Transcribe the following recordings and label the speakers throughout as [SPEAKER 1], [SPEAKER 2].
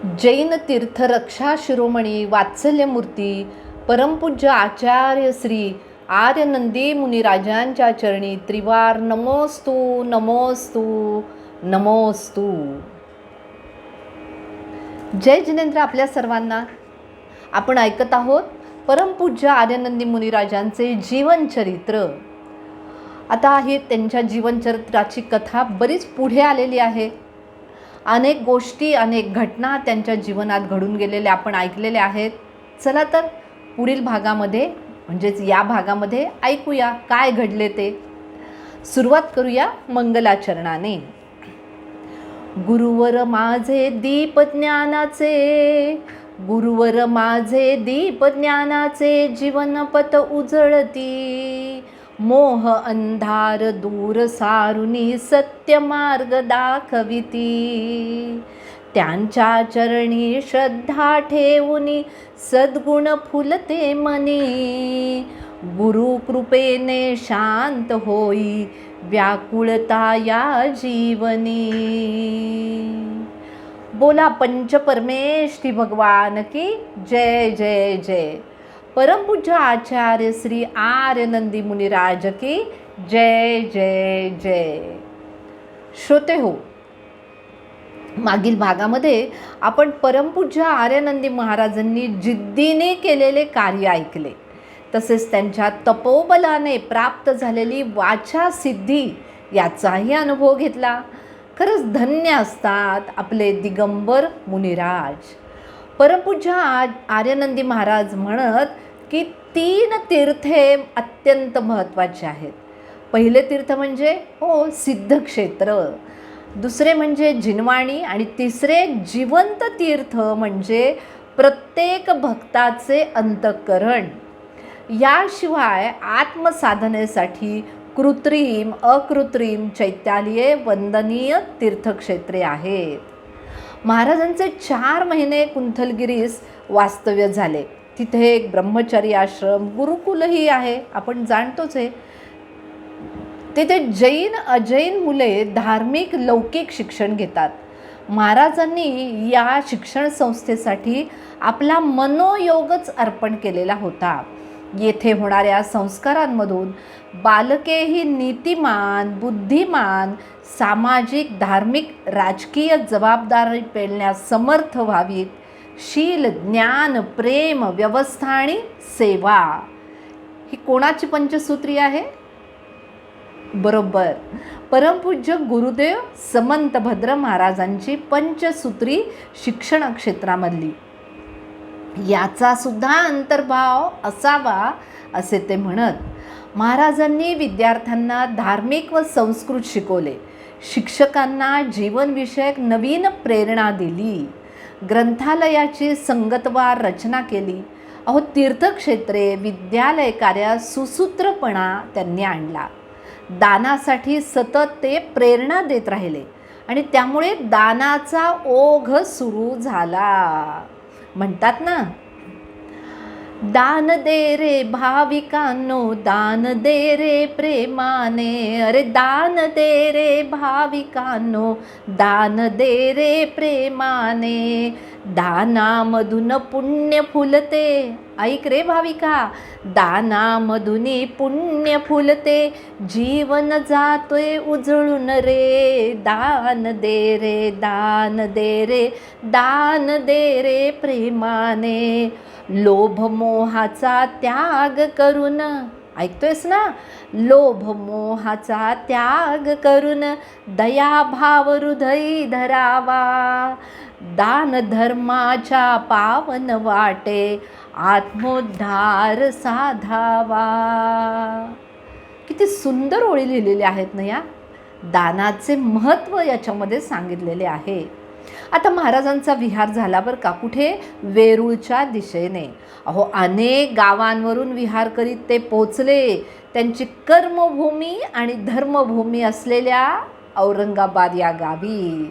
[SPEAKER 1] जैन तीर्थरक्षा शिरोमणी वात्सल्यमूर्ती परमपूज्य आचार्य श्री आर्यनंदी मुनिराजांच्या चरणी त्रिवार नमोस्तु नमोस्तु नमोस्तु. जय जिनेंद्र आपल्या सर्वांना. आपण ऐकत आहोत परमपूज्य आर्यनंदी मुनिराजांचे जीवनचरित्र. आता ही त्यांच्या जीवनचरित्राची कथा बरीच पुढे आलेली आहे. अनेक गोष्टी अनेक घटना त्यांच्या जीवनात घडून गेलेल्या आपण ऐकलेल्या आहेत. चला तर पुढील भागामध्ये म्हणजेच या भागामध्ये ऐकूया काय घडले ते. सुरुवात करूया मंगलाचरणाने. गुरुवर माझे दीप ज्ञानाचे, गुरुवर माझे दीप ज्ञानाचे, जीवनपथ उजळती, मोह अंधार दूर सारुनी सत्य मार्ग दाखविती. त्यांच्या चरणी श्रद्धा ठेवूनी सद्गुण फुलते मनी, गुरु कृपेने शांत होई व्याकुळता या जीवनी. बोला पंचपरमेश श्री भगवान की जय जय जय. परमपूज्य आचार्य श्री आर्यनंदी मुनिराज की जय जय जय. श्रोते हो, मागील भागामध्ये आपण परमपूज्य आर्यनंदी महाराजांनी जिद्दीने केलेले कार्य ऐकले. तसेच त्यांच्या तपोबलाने प्राप्त झालेली वाचा सिद्धी याचाही अनुभव घेतला. खरंच धन्य असतात आपले दिगंबर मुनिराज. परमपूज्य आर्यनंदी महाराज म्हणत की 3 तीर्थे अत्यंत महत्त्वाचे आहेत. पहिले तीर्थ म्हणजे सिद्धक्षेत्र, दुसरे म्हणजे जिनवाणी आणि तिसरे जिवंत तीर्थ म्हणजे प्रत्येक भक्ताचे अंतःकरण. याशिवाय आत्मसाधनेसाठी कृत्रिम अकृत्रिम चैत्यालये वंदनीय तीर्थक्षेत्रे आहेत. महाराजांचे 4 महिने कुंथलगिरीस वास्तव्य झाले. तिथे एक ब्रह्मचर्य आश्रम गुरुकुलही आहे, आपण जाणतोच आहे. तिथे जैन अजैन मुले धार्मिक लौकिक शिक्षण घेतात. महाराजांनी या शिक्षण संस्थेसाठी आपला मनोयोगच अर्पण केलेला होता. येथे होणाऱ्या संस्कारांमधून बालकेही नीतिमान, बुद्धिमान, सामाजिक, धार्मिक, राजकीय जबाबदारी पेलण्यास समर्थ व्हावीत. शील, ज्ञान, प्रेम, व्यवस्था आणि सेवा ही कोणाची पंचसूत्री आहे? बरोबर, परमपूज्य गुरुदेव समंतभद्र महाराजांची पंचसूत्री शिक्षण क्षेत्रामधली. याचा सुद्धा अंतर्भाव असावा असे ते म्हणत. महाराजांनी विद्यार्थ्यांना धार्मिक व संस्कृत शिकवले. शिक्षकांना जीवनविषयक नवीन प्रेरणा दिली. ग्रंथालयाची संगतवार रचना केली. तीर्थक्षेत्रे, विद्यालय कार्यात सुसूत्रपणा त्यांनी आणला. दानासाठी सतत ते प्रेरणा देत राहिले आणि त्यामुळे दानाचा ओघ सुरू झाला. म्हणतात ना, दान दे रे भाविकांनो, दान दे रे प्रेमाने, अरे दान दे रे भाविकांनो, दान दे रे प्रेमाने. दानामधून पुण्य फुलते, ऐक रे भाविका, दानामधून पुण्य फुलते, जीवन जातोय उजळून रे. दान दे रे, दान दे रे, दान दे रे प्रेमाने. लोभ मोहाचा त्याग करून, ऐकतोयस ना, लोभ मोहाचा त्याग करून दयाभाव हृदयी धरावा. दान धर्माच्या पावन वाटे आत्मोद्धार साधावा. किती सुंदर ओळी लिहिलेल्या आहेत ना या. दानाचे महत्त्व याच्यामध्ये सांगितलेले आहे. आता महाराजांचा विहार झाला बरं का, कुठे? वेरूळच्या दिशेने. अनेक गावांवरून विहार करीत ते पोचले त्यांची कर्मभूमी आणि धर्मभूमी असलेल्या औरंगाबाद या गावी.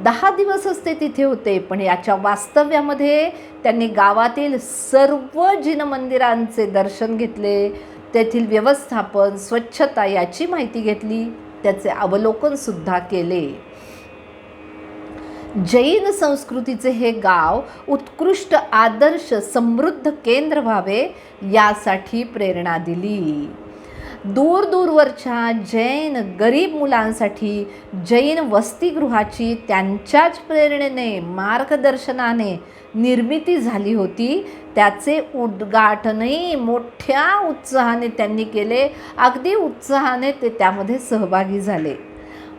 [SPEAKER 1] 10 दिवसच ते तिथे होते. पण याच्या वास्तव्यामध्ये त्यांनी गावातील सर्व जिन मंदिरांचे दर्शन घेतले. तेथील व्यवस्थापन, स्वच्छता याची माहिती घेतली. त्याचे अवलोकन सुद्धा केले. जैन संस्कृतीचे हे गाव उत्कृष्ट आदर्श समृद्ध केंद्र व्हावे यासाठी प्रेरणा दिली. दूरदूरवरच्या जैन गरीब मुलांसाठी जैन वसतिगृहाची त्यांच्याच प्रेरणेने मार्गदर्शनाने निर्मिती झाली होती. त्याचे उद्घाटनही मोठ्या उत्साहाने त्यांनी केले. अगदी उत्साहाने ते त्यामध्ये सहभागी झाले.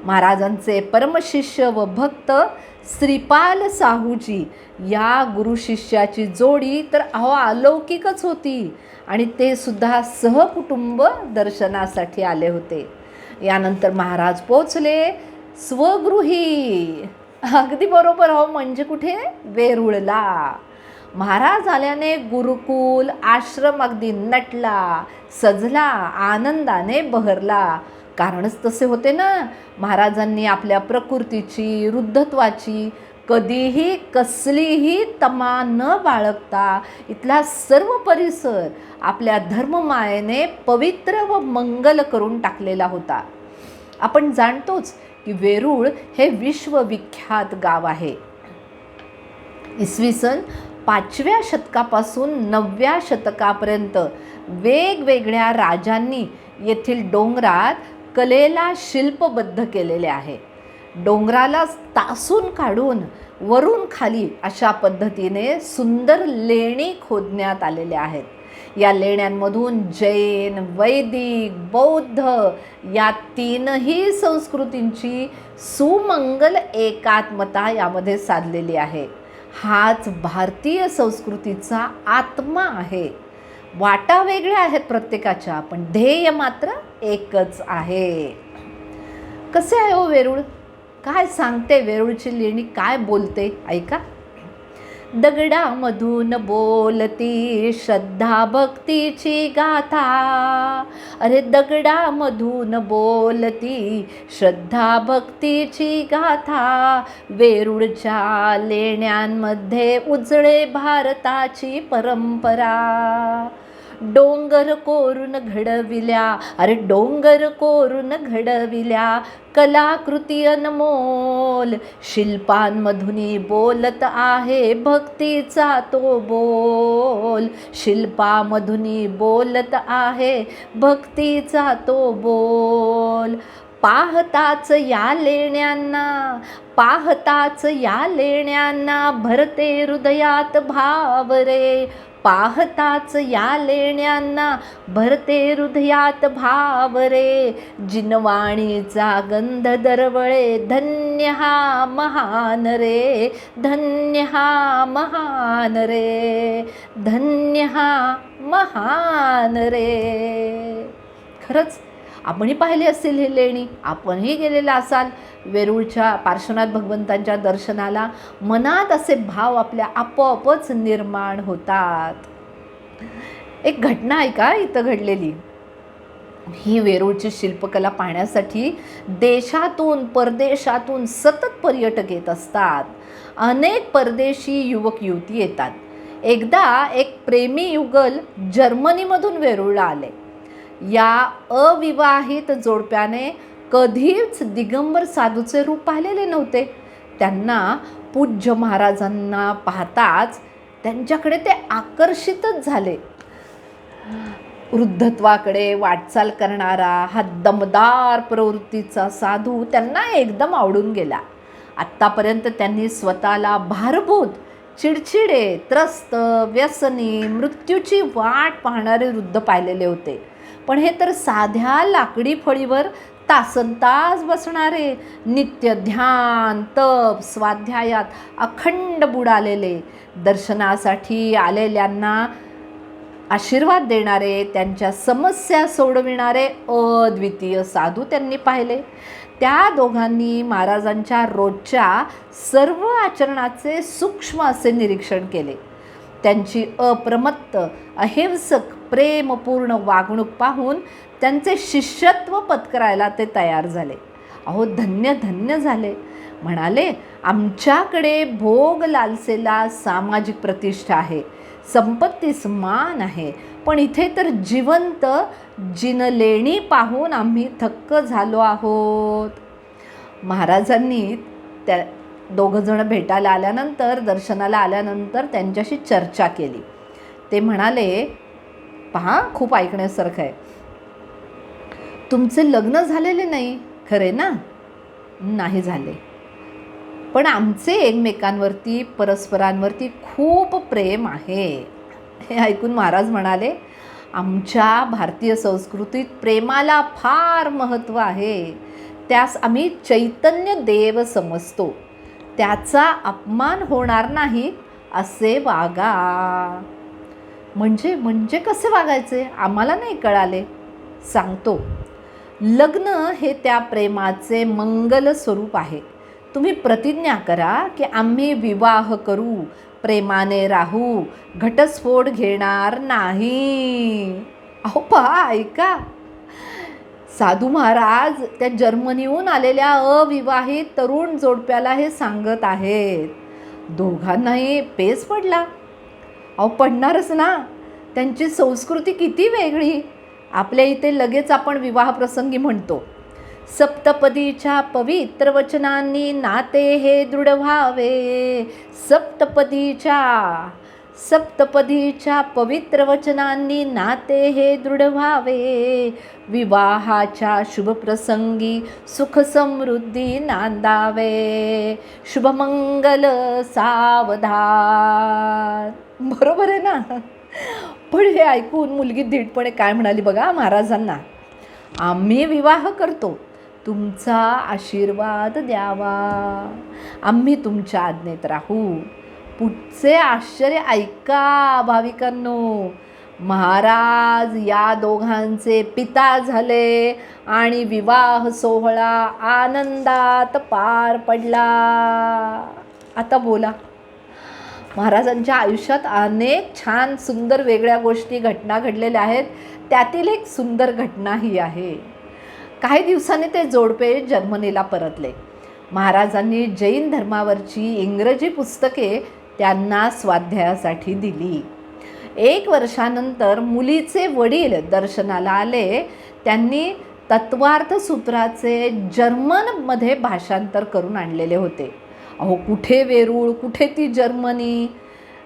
[SPEAKER 1] महाराजांचे परमशिष्य व भक्त श्रीपाल साहूजी या गुरुशिष्याची जोडी तर अलौकिकच होती आणि ते सुद्धा सहकुटुंब दर्शनासाठी आले होते. यानंतर महाराज पोचले स्वगृही. अगदी बरोबर म्हणजे कुठे? वेरूळला. महाराज आल्याने गुरुकुल आश्रम अगदी नटला, सजला, आनंदाने बहरला. कारणच तसे होते ना. महाराजांनी आपल्या प्रकृतीची, वृद्धत्वाची कधीही कसलीही तमा न बाळगता इथला सर्व परिसर आपल्या धर्ममायेने पवित्र व मंगल करून टाकलेला होता. आपण जाणतोच की वेरूळ हे विश्वविख्यात गाव आहे. इसवी सन 5व्या शतकापासून 9व्या शतकापर्यंत वेगवेगळ्या राजांनी येथील डोंगरात कलेला शिल्पबद्ध केलेले आहे. डोंगराला तासून काढून वरून खाली अशा पद्धतीने सुंदर लेणी खोदण्यात आलेल्या आहेत. या लेण्यांमधून जैन, वैदिक, बौद्ध या तीनही संस्कृतींची सुमंगल एकात्मता यामध्ये साधलेली आहे. हाच भारतीय संस्कृतीचा आत्मा आहे. वाटा वेगळ्या आहेत प्रत्येकाच्या, पण ध्येय मात्र एकच आहे. कसे आहे हो वेरूळ? काय सांगते वेरूळची लेणी, काय बोलते ऐका. दगडामधून बोलती श्रद्धा भक्तीची गाथा. अरे दगडामधून बोलती श्रद्धा भक्तीची गाथा. वेरूळच्या लेण्यांमध्ये उजळे भारताची परंपरा. डोंगर कोरून घडविल्या, अरे डोंगर कोरून घडविल्या कलाकृती अनमोल. शिल्पांमधून बोलत आहे भक्तीचा तो बोल. शिल्पामधून बोलत आहे भक्तीचा तो बोल. पाहताच या लेण्यांना, पाहताच या लेण्यांना भरते हृदयात भाव रे. पाहताच या लेण्यांना भरते हृदयात भाव रे. जिनवाणीचा गंध दरवळे धन्य हा महान रे. धन्य हा महान रे. धन्य हा महान रे. खरंच आपणही पाहिली असतील ही लेणी, आपणही गेलेला असाल वेरूळच्या पार्श्वनाथ भगवंतांच्या दर्शनाला. मनात असे भाव आपल्या आपोआपच निर्माण होतात. एक घटना ऐका इथं घडलेली. ही वेरूळची शिल्पकला पाहण्यासाठी देशातून परदेशातून सतत पर्यटक येत असतात. अनेक परदेशी युवक युवती येतात. एकदा एक प्रेमी युगल जर्मनीमधून वेरूळला आले. या अविवाहित जोडप्याने कधीच दिगंबर साधूचे रूप पाहिलेले नव्हते. त्यांना पूज्य महाराजांना पाहताच त्यांच्याकडे ते आकर्षितच झाले. वृद्धत्वाकडे वाटचाल करणारा हा दमदार प्रवृत्तीचा साधू त्यांना एकदम आवडून गेला. आत्तापर्यंत त्यांनी स्वतःला भारभूत, चिडचिडे, त्रस्त, व्यसनी, मृत्यूची वाट पाहणारे वृद्ध पाहिलेले होते. पण हे तर साध्या लाकडी फळीवर तासनतास बसणारे, नित्य ध्यान, तप, स्वाध्यायात अखंड बुडालेले, दर्शनासाठी आलेल्यांना आशीर्वाद देणारे, त्यांच्या समस्या सोडविणारे अद्वितीय साधू त्यांनी पाहिले. त्या दोघांनी महाराजांच्या रोजच्या सर्व आचरणाचे सूक्ष्म असे निरीक्षण केले. त्यांची अप्रमत्त, अहिंसक, प्रेमपूर्ण वागणूक पाहून त्यांचे शिष्यत्व पत्करायला ते तयार झाले. अहो धन्य धन्य झाले. म्हणाले, आमच्याकडे भोग लालसेला सामाजिक प्रतिष्ठा आहे, संपत्तीस मान आहे, पण इथे तर जिवंत जिनलेणी पाहून आम्ही थक्क झालो आहोत. महाराजांनी दोघंजणं भेटायला आल्यानंतर, दर्शनाला आल्यानंतर त्यांच्याशी चर्चा केली. ते म्हणाले, पहा खूप ऐकण्यासारखं आहे, तुमचे लग्न झालेले नाही खरे ना? नाही झाले, पण आमचे एकमेकांवरती परस्परांवरती खूप प्रेम आहे. हे ऐकून महाराज म्हणाले, आमच्या भारतीय संस्कृतीत प्रेमाला फार महत्त्व आहे. त्यास आम्ही चैतन्य देव समजतो. त्याचा अपमान होणार नाही असे वागा. म्हणजे कसे वागायचे आम्हाला नाही कळाले. सांगतो. लग्न हे त्या प्रेमाचे मंगल स्वरूप आहे. तुम्ही प्रतिज्ञा करा की आम्ही विवाह करू, प्रेमाने राहू, घटस्फोट घेणार नाही. अहो पहा, ऐका, साधू महाराज त्या जर्मनीहून आलेल्या अविवाहित तरुण जोडप्याला हे सांगत आहेत. दोघांनाही पेच पडला. अहो पडणारच ना, त्यांची संस्कृती किती वेगळी. आपल्या इथे लगेच आपण विवाहप्रसंगी म्हणतो, सप्तपदीच्या पवित्र वचनांनी नाते हे दृढ व्हावे. सप्तपदीच्या पवित्र वचनांनी नाते हे दृढ व्हावे. विवाहाच्या शुभप्रसंगी सुख समृद्धी नांदावे. शुभमंगल सावधान. बरोबर आहे ना? पण हे ऐकून मुलगी धीटपणे काय म्हणाली बघा महाराजांना, आम्ही विवाह करतो, तुमचा आशीर्वाद द्यावा, आम्ही तुमच्या आज्ञेत राहू. पुढचे आश्चर्य ऐका भाविकांनो. महाराज या दोघांचे पिता झाले आणि विवाह सोहळा आनंदात पार पडला. आता बोला, महाराजांच्या आयुष्यात अनेक छान सुंदर वेगळ्या गोष्टी घटना घडलेल्या आहेत. त्यातील एक सुंदर घटना ही आहे. काही दिवसांनी ते जोडपे जर्मनीला परतले. महाराजांनी जैन धर्मावरची इंग्रजी पुस्तके त्यांना स्वाध्यायासाठी दिली. 1 वर्षानंतर मुलीचे वडील दर्शनाला आले. त्यांनी तत्वार्थ सूत्राचे जर्मनमध्ये भाषांतर करून आणलेले होते. अहो कुठे वेरूळ, कुठे ती जर्मनी.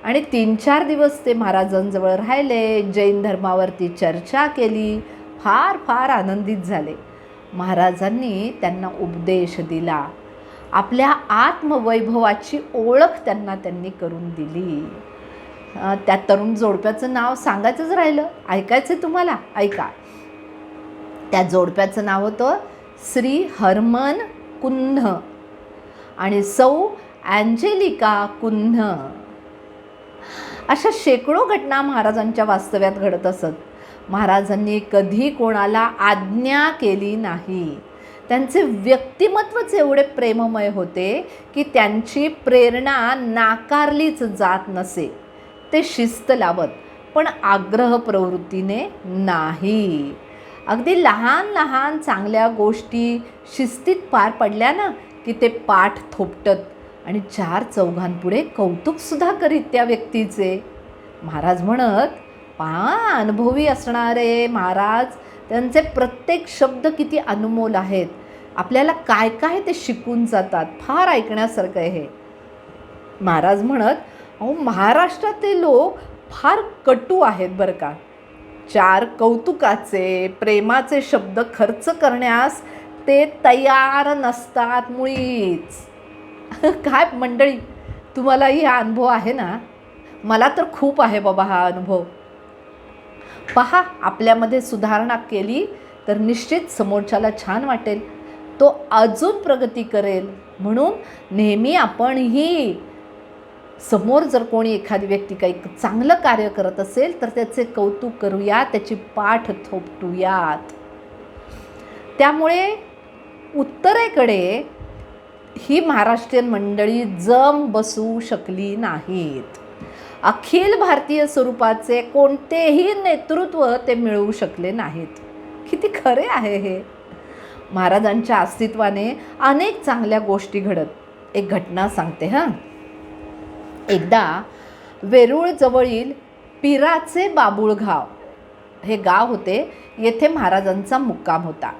[SPEAKER 1] आणि 3-4 दिवस ते महाराजांजवळ राहिले. जैन धर्मावरती चर्चा केली. फार फार आनंदित झाले. महाराजांनी त्यांना उपदेश दिला. आपल्या आत्मवैभवाची ओळख त्यांनी करून दिली. त्या तरुण जोडप्याचं नाव सांगायचंच राहिलं, ऐकायचं तुम्हाला, ऐका. त्या जोडप्याचं नाव होतं श्री हर्मन कुन्ह आणि सौ अँजेलिका कुन्ह. अशा शेकडो घटना महाराजांच्या वास्तव्यात घडत असत. महाराजांनी कधी कोणाला आज्ञा केली नाही. त्यांचे व्यक्तिमत्वच एवढे प्रेममय होते की त्यांची प्रेरणा नाकारलीच जात नसे. ते शिस्त लावत, पण आग्रह प्रवृत्तीने नाही. अगदी लहान लहान चांगल्या गोष्टी शिस्तीत पार पडल्या ना की ते पाठ थोपटत आणि 4 चौघांपुढे कौतुकसुद्धा करीत त्या व्यक्तीचे. महाराज म्हणत, पहा अनुभवी असणारे महाराज, त्यांचे प्रत्येक शब्द किती अनमोल आहेत. आपल्याला काय काय ते शिकून जातात. फार ऐकण्यासारखं आहे हे. महाराज म्हणत, अहो महाराष्ट्रातील लोक फार कटू आहेत बरं का. 4 कौतुकाचे प्रेमाचे शब्द खर्च करण्यास ते तयार नसतात मुळीच. काय मंडळी, तुम्हालाही हा अनुभव आहे ना? मला तर खूप आहे बाबा हा अनुभव. पहा, आपल्यामध्ये सुधारणा केली तर निश्चित समोरच्याला छान वाटेल, तो अजून प्रगती करेल. म्हणून नेहमी आपणही समोर जर कोणी एखादी व्यक्ती काही चांगलं कार्य करत असेल तर त्याचे कौतुक करूयात, त्याची पाठ थोपटूयात. त्यामुळे उत्तरेकडे ही महाराष्ट्रीयन मंडळी जम बसू शकली नाहीत. अखिल भारतीय स्वरूपाचे कोणतेही नेतृत्व ते मिळवू शकले नाहीत. किती खरे आहे हे. महाराजांच्या अस्तित्वाने अनेक चांगल्या गोष्टी घडत. एक घटना सांगते हां. एकदा वेरूळ जवळील पिराचे बाबुळगाव हे गाव होते. येथे महाराजांचा मुक्काम होता.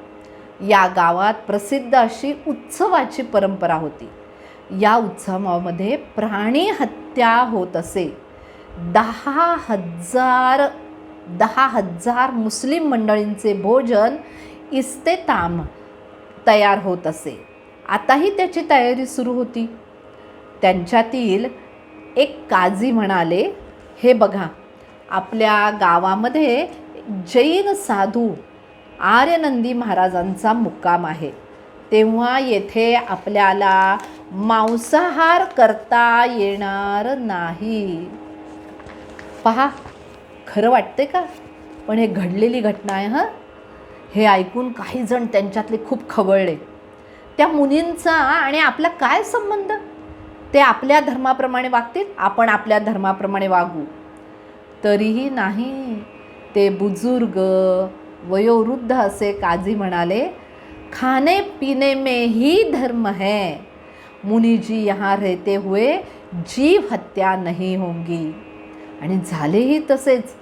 [SPEAKER 1] या गावात प्रसिद्ध अशी उत्सवाची परंपरा होती. या उत्सवामध्ये प्राणी हत्या होत असे. 10,000 मुस्लिम मंडळींचे भोजन इस्तेताम तयार होत असे. आताही त्याची तयारी सुरू होती. त्यांच्यातील एक काझी म्हणाले, हे बघा, आपल्या गावामध्ये जैन साधू आर्यनंदी महाराजांचा मुक्काम आहे, तेव्हा येथे आपल्याला मांसाहार करता येणार नाही. पहा, खरं वाटते का? पण हे घडलेली घटना आहे. हे ऐकून काही जण त्यांच्यातले खूप खवळले. त्या मुनींचा आणि आपला काय संबंध? ते आपल्या धर्माप्रमाणे वागतील, आपण आपल्या धर्माप्रमाणे वागू. तरीही नाही. ते बुजुर्ग वयोवृद्ध असे काझी म्हणाले, खाने पीने में ही धर्म है, मुनी जी यहाँ रहते हुए जीव हत्या नहीं होंगी. आणि झालेही तसेच.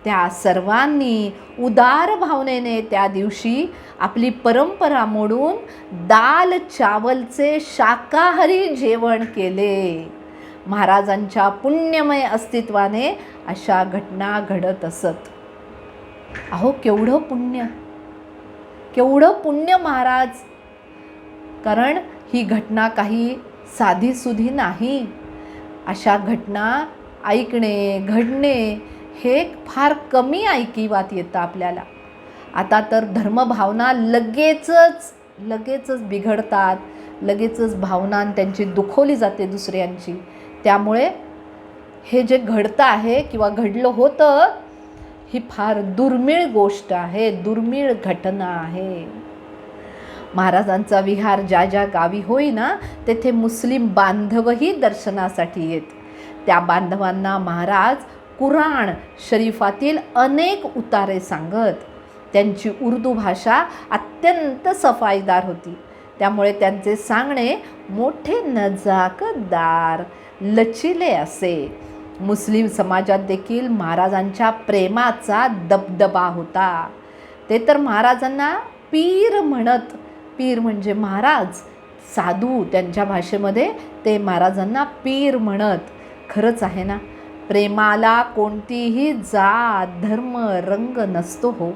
[SPEAKER 1] त्या सर्वांनी उदार भावनेने त्या दिवशी आपली परंपरा मोडून दाल चावलचे शाकाहारी जेवण केले. महाराजांच्या पुण्यमय अस्तित्वाने अशा घटना घडत असत. अहो, केवढं पुण्य, केवढं पुण्य महाराज. कारण ही घटना काही साधीसुधी नाही. अशा घटना ऐकणे, घडणे हे फार कमी ऐकिवात येतं आपल्याला. आता तर धर्मभावना लगेचच बिघडतात, लगेचच भावना त्यांची दुखवली जाते दुसऱ्यांची. त्यामुळे हे जे घडतं आहे किंवा घडलं होतं, ही फार दुर्मिळ गोष्ट आहे, दुर्मिळ घटना आहे. महाराजांचा विहार ज्या ज्या गावी होईना तेथे मुस्लिम बांधवही दर्शनासाठी येत. त्या बांधवांना महाराज कुराण शरीफातील अनेक उतारे सांगत. त्यांची उर्दू भाषा अत्यंत सफाईदार होती. त्यामुळे त्यांचे सांगणे मोठे नजाकतदार, लचिले असे. मुस्लिम समाजात देखील महाराजांच्या प्रेमाचा दबदबा होता. ते तर महाराजांना पीर म्हणत. पीर म्हणजे महाराज, साधू त्यांच्या भाषेमध्ये ते महाराजांना पीर म्हणत. खरंच आहे ना, प्रेमाला कोणतीही जात, धर्म, रंग नसतो हो.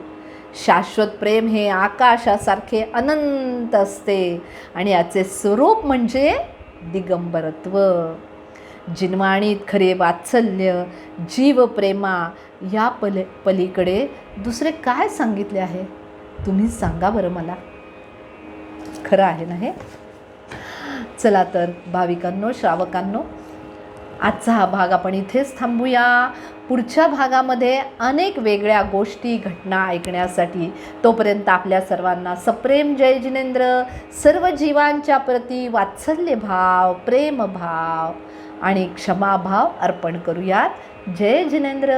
[SPEAKER 1] शाश्वत प्रेम हे आकाशासारखे अनंत असते आणि याचे स्वरूप म्हणजे दिगंबरत्व. जिनवाणीत खरे वात्सल्य, जीवप्रेमा या पलीकडे दुसरे काय सांगितले आहे? तुम्हीच सांगा बरं मला. खरं आहे ना हे? चला तर भाविकांनो, श्रावकांनो, आजचा हा भाग आपण इथेच थांबूया. पुढच्या भागामध्ये अनेक वेगळ्या गोष्टी, घटना ऐकण्यासाठी तोपर्यंत आपल्या सर्वांना सप्रेम जय जिनेंद्र. सर्व जीवांच्या प्रती वात्सल्यभाव, प्रेमभाव आणि क्षमाभाव अर्पण करूयात. जय जिनेंद्र.